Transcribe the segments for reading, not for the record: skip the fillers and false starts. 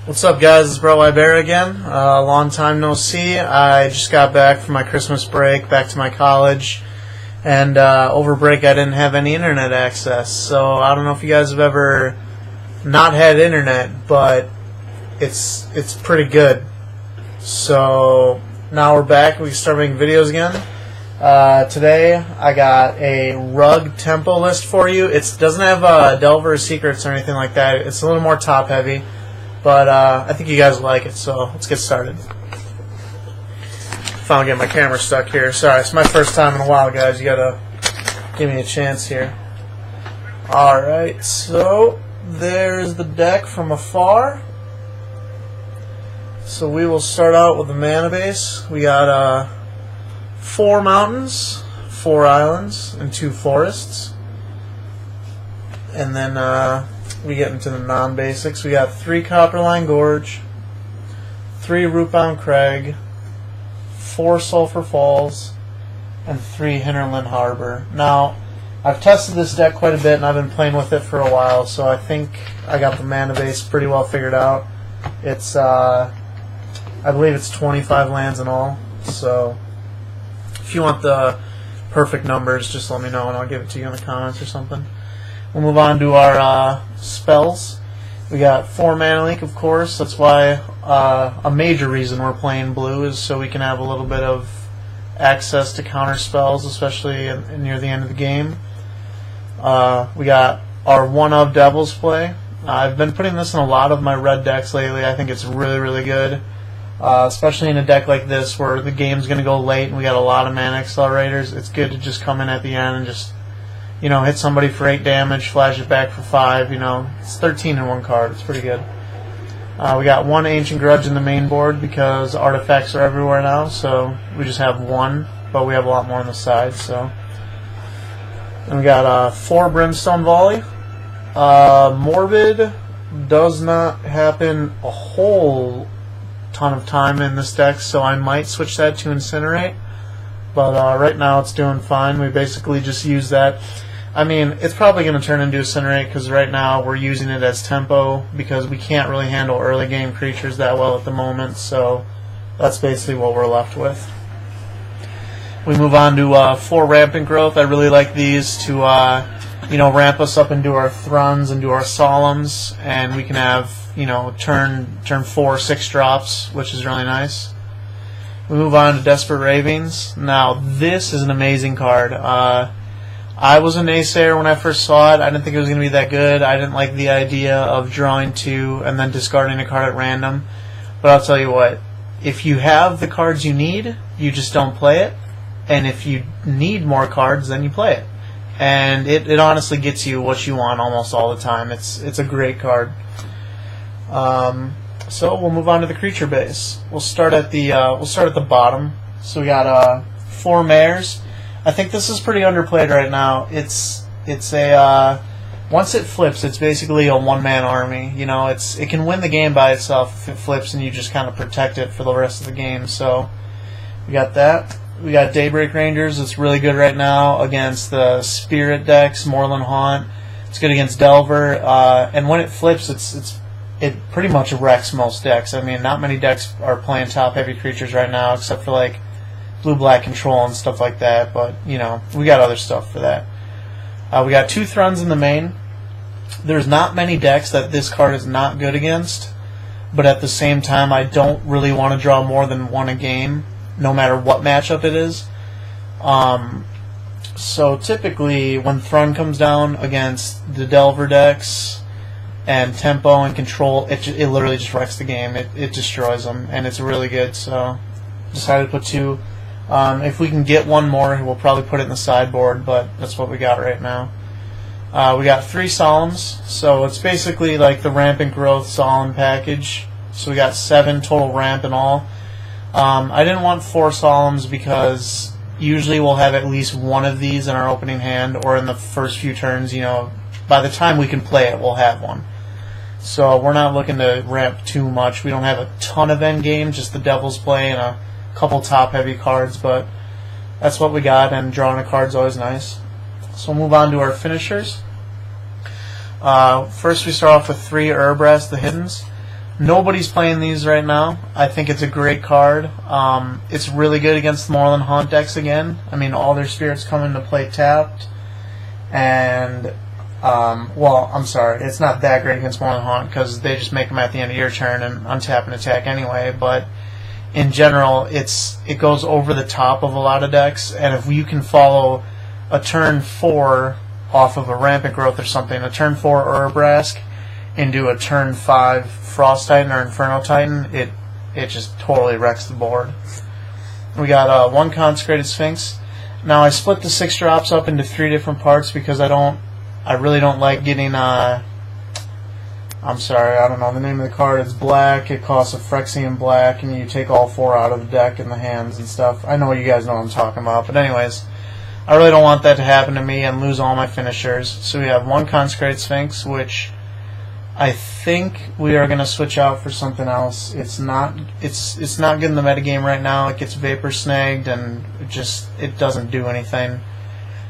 What's up, guys? It's Bro Bear again. Long time no see. I just got back from my Christmas break, back to my college, and over break I didn't have any internet access. So I don't know if you guys have ever not had internet, but it's pretty good. So now we're back. We can start making videos again. Today I got a rug tempo list for you. It doesn't have Delver secrets or anything like that. It's a little more top heavy. But I think you guys will like it, so let's get started. Finally getting my camera stuck here. Sorry, it's my first time in a while, guys. You gotta give me a chance here. Alright, so there's the deck from afar. So we will start out with the mana base. We got 4 mountains, 4 islands, and 2 forests. And then we get into the non-basics. We got 3 Copperline Gorge, 3 Rootbound Crag, 4 Sulphur Falls, and 3 Hinterland Harbor. Now, I've tested this deck quite a bit, and I've been playing with it for a while, so I think I got the mana base pretty well figured out. It's, I believe it's 25 lands in all, so if you want the perfect numbers, just let me know, and I'll give it to you in the comments or something. We'll move on to our spells. We got 4 Mana Leak, of course. That's why a major reason we're playing blue is so we can have a little bit of access to counter spells, especially near the end of the game. We got our One of Devil's Play. I've been putting this in a lot of my red decks lately. I think it's really, really good, especially in a deck like this where the game's going to go late and we got a lot of mana accelerators. It's good to just come in at the end and just hit somebody for 8 damage, flash it back for 5, It's 13 in one card. It's pretty good. We got 1 Ancient Grudge in the main board because artifacts are everywhere now, so we just have 1, but we have a lot more on the side, so. And we got 4 Brimstone Volley. Morbid does not happen a whole ton of time in this deck, so I might switch that to Incinerate. But right now it's doing fine. We basically just use that. I mean, it's probably going to turn into Incinerate because right now we're using it as tempo because we can't really handle early game creatures that well at the moment. So that's basically what we're left with. We move on to 4 Rampant Growth. I really like these to ramp us up into our Thruns and do our Solemns, and we can have turn 4 6 drops, which is really nice. We move on to Desperate Ravings. Now, this is an amazing card. I was a naysayer when I first saw it. I didn't think it was going to be that good. I didn't like the idea of drawing 2 and then discarding a card at random. But I'll tell you what, if you have the cards you need, you just don't play it. And if you need more cards, then you play it. And it honestly gets you what you want almost all the time. It's a great card. So we'll move on to the creature base. We'll start at the bottom. So we got 4 Mares. I think this is pretty underplayed right now. It's a once it flips, it's basically a 1-man army. It can win the game by itself if it flips, and you just kind of protect it for the rest of the game. So we got that. We got Daybreak Rangers. It's really good right now against the Spirit decks, Moorland Haunt. It's good against Delver, and when it flips, it pretty much wrecks most decks. I mean, not many decks are playing top-heavy creatures right now, except for like blue-black control and stuff like that. But we got other stuff for that. We got 2 Thruns in the main. There's not many decks that this card is not good against, but at the same time, I don't really want to draw more than 1 a game, no matter what matchup it is. So typically, when Thrun comes down against the Delver decks and tempo and control, it literally just wrecks the game. It destroys them, and it's really good. So decided to put 2. If we can get 1 more, we'll probably put it in the sideboard, but that's what we got right now. We got 3 Solemns, so it's basically like the Rampant Growth Solemn package. So we got 7 total ramp in all. I didn't want 4 Solemns because usually we'll have at least 1 of these in our opening hand or in the first few turns. By the time we can play it, we'll have 1. So we're not looking to ramp too much. We don't have a ton of endgame, just the Devil's Play and a couple top-heavy cards, but that's what we got, and drawing a card's always nice. So we'll move on to our finishers. First we start off with 3 Urbras, the Hiddens. Nobody's playing these right now. I think it's a great card. It's really good against the Moreland Haunt decks again. I mean, all their spirits come into play tapped. And, well, I'm sorry, it's not that great against Moreland Haunt because they just make them at the end of your turn and untap and attack anyway. But in general, it goes over the top of a lot of decks. And if you can follow a turn 4 off of a Rampant Growth or something, a turn 4 Urabrask, into a turn 5 Frost Titan or Inferno Titan, it just totally wrecks the board. We got one Consecrated Sphinx. Now I split the 6 drops up into 3 different parts because I really don't like getting I'm sorry, I don't know the name of the card. It's black. It costs a Phyrexian black, and you take all 4 out of the deck in the hands and stuff. I know you guys know what I'm talking about, but anyways, I really don't want that to happen to me and lose all my finishers. So we have one Consecrated Sphinx, which I think we are going to switch out for something else. It's not good in the metagame right now. It gets Vapor Snagged and it doesn't do anything.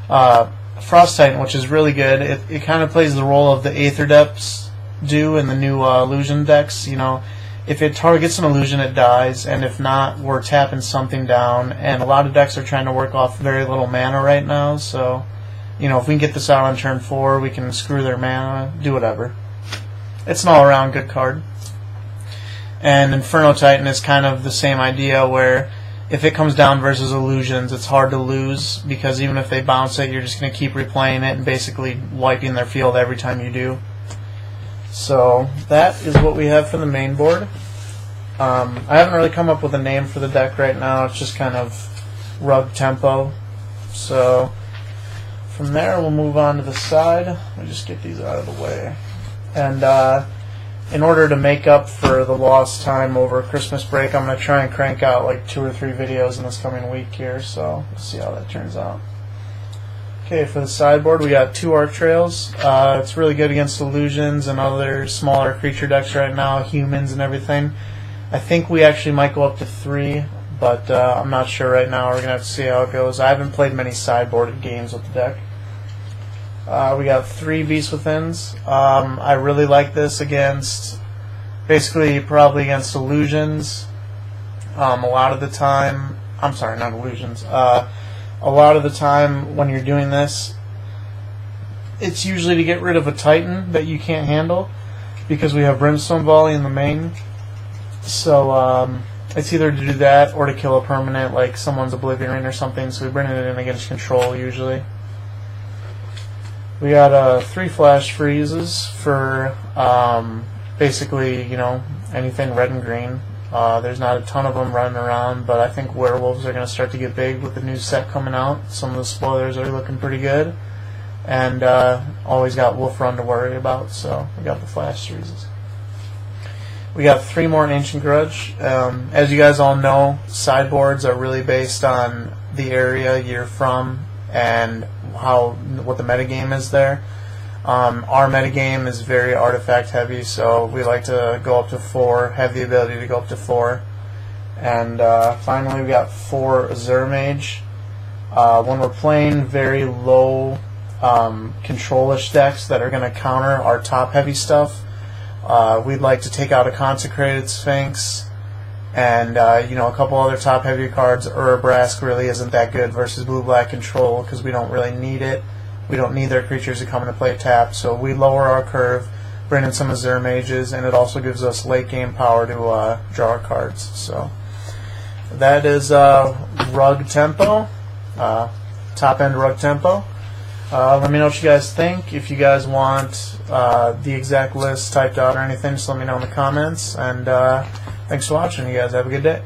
Frost Titan, which is really good, it kind of plays the role of the Aether Depths do in the new illusion decks. You know, if it targets an illusion, it dies, and if not, we're tapping something down. And a lot of decks are trying to work off very little mana right now, so you know, if we can get this out on turn 4, we can screw their mana, do whatever. It's an all-around good card. And Inferno Titan is kind of the same idea, where if it comes down versus illusions, it's hard to lose, because even if they bounce it, you're just going to keep replaying it and basically wiping their field every time you do. So that is what we have for the main board. I haven't really come up with a name for the deck right now. It's just kind of rug tempo. So from there, we'll move on to the side. Let me just get these out of the way. And in order to make up for the lost time over Christmas break, I'm going to try and crank out like 2 or 3 videos in this coming week here, so we'll see how that turns out. Okay, for the sideboard, we got 2 Arc Trails. It's really good against illusions and other smaller creature decks right now, humans and everything. I think we actually might go up to 3, but I'm not sure right now. We're going to have to see how it goes. I haven't played many sideboarded games with the deck. We got 3 Beast Withins. I really like this against, basically probably against illusions. A lot of the time, I'm sorry, not illusions. A lot of the time when you're doing this, it's usually to get rid of a Titan that you can't handle, because we have Brimstone Volley in the main. So it's either to do that or to kill a permanent, like someone's Oblivion Ring or something. So we bring it in against control usually. We got 3 Flash Freezes for basically, you know, anything red and green. There's not a ton of them running around, but I think werewolves are going to start to get big with the new set coming out. Some of the spoilers are looking pretty good. And always got Wolf Run to worry about, so we got the Flash Freezes. We got 3 more Ancient Grudge. As you guys all know, sideboards are really based on the area you're from and what the metagame is there. Our metagame is very artifact heavy, so we like to go up to 4, have the ability to go up to 4. And finally we got 4 Azure Mage. When we're playing very low control-ish decks that are going to counter our top heavy stuff, we'd like to take out a Consecrated Sphinx and you know, a couple other top heavy cards. Urabrask really isn't that good versus blue-black control because we don't really need it. We don't need their creatures to come into play tapped, so we lower our curve, bring in some Azure Mages, and it also gives us late game power to draw our cards. So that is rug tempo, top end rug tempo. Let me know what you guys think. If you guys want the exact list typed out or anything, just let me know in the comments. And thanks for watching. You guys have a good day.